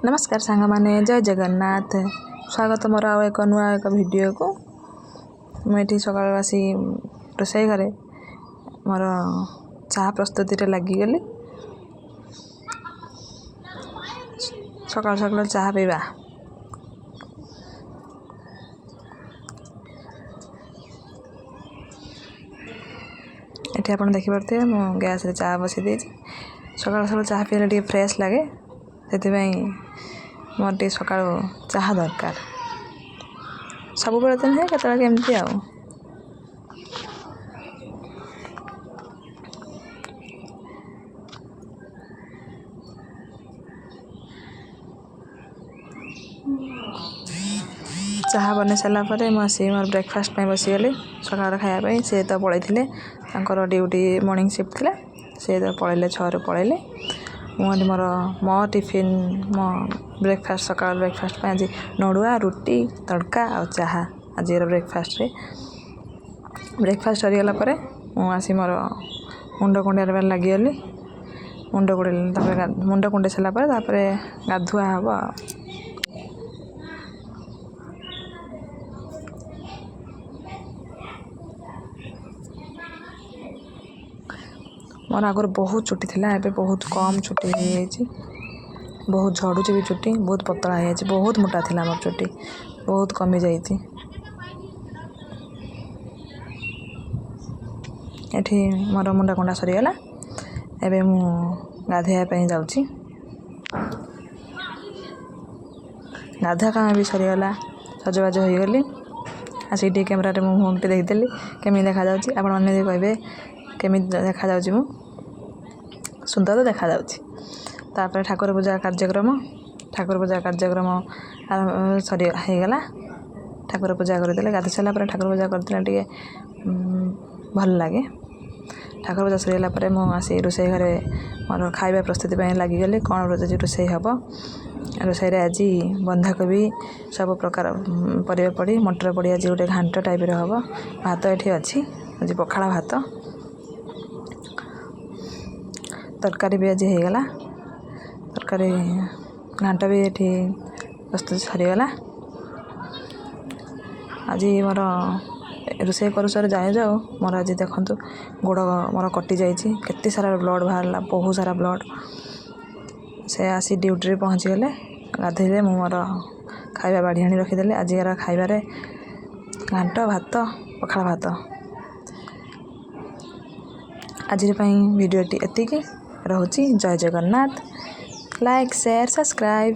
नमस्कार सांग माने जय जगन्नाथ स्वागत मोर आउ एक नुआ एक वीडियो को मुझे सकाल आसी रोषे घरे मोर चाह प्रस्तुति लगिगली सकाल सकाल चाह पीवा ये आप देखिपे मु गैस रे चाह बसी दे सकाल सकाल चाह पीले टे फ्रेश लगे से मोर टे सका चाह दरकार सब बेले तो नुहे केमती आउ चाह बन सारापर मुझे मोर ब्रेकफास्ट बसीगली सकाल खायापी सी तो पलैले ड्यूटी मॉर्निंग शिफ्ट थी सी तो पलैले 6 रु पलैले मुझे मोर मो टिफिन मो ब्रेकफास्ट सकाल ब्रेकफास्ट आज नड़ुआ रुटी तड़का और चाह आज ब्रेकफास्ट रे ब्रेकफास्ट सरीगला मुझे मोर मुंड कुंडिया लगिगली मुंड कुंडे सारापर गाधुआ हम मोर आगर बहुत चुटी थिला एबे बहुत कम चुटी हो जाइए बहुत झड़ुची भी चुटी बहुत पतला हो जाए बहुत मोटा थिला मोर चुटी बहुत कमी जाइए एठी मोर मुंडा कुंडा सरीगला एबे मु गाधेया जाऊँगी गाधा काम भी सरीगला सजबाज हो गली आसिक कैमेरा मुँह टे देखीदेली केमी देखा जाउची आपण माने कहबे केमी देखा जाउची मु सुंदर देखा जाउची तापर ठाकुर पूजा कार्यक्रम सरी होगला ठाकुर पूजा करदे गाधि सारापर ठाकुर पूजा करदे टे भल लगे ठाकुर पूजा सरीगला मुझे रोषे घरे मोर खाଇବା प्रस्तुति लगिगली कौन रोज रोषे हम रोषे आज बंधाकोबी सब प्रकार परिवा पड़ी मटर पड़ी आज गोटे घांट टाइप हम भात ये अच्छी आज पखाला भात तरकारी भी आज होगला तरकारी घांट भी ये प्रस्तुत सरीगला आज मोर रोषे कर जाए जाओ मोर आज देखु गोड़ मोर कटि जाइए केते सारा ब्लड बाहर बहुत सारा ब्लड से आसी ड्यूटी पहुँची गले गाधेले मोर खाଇବା बाढ़ी आनी रखीदे आज खाइबार घांट भात पखाला भात आज वीडियोटी एतिकी रोची जय जगन्नाथ लाइक शेयर सब्सक्राइब।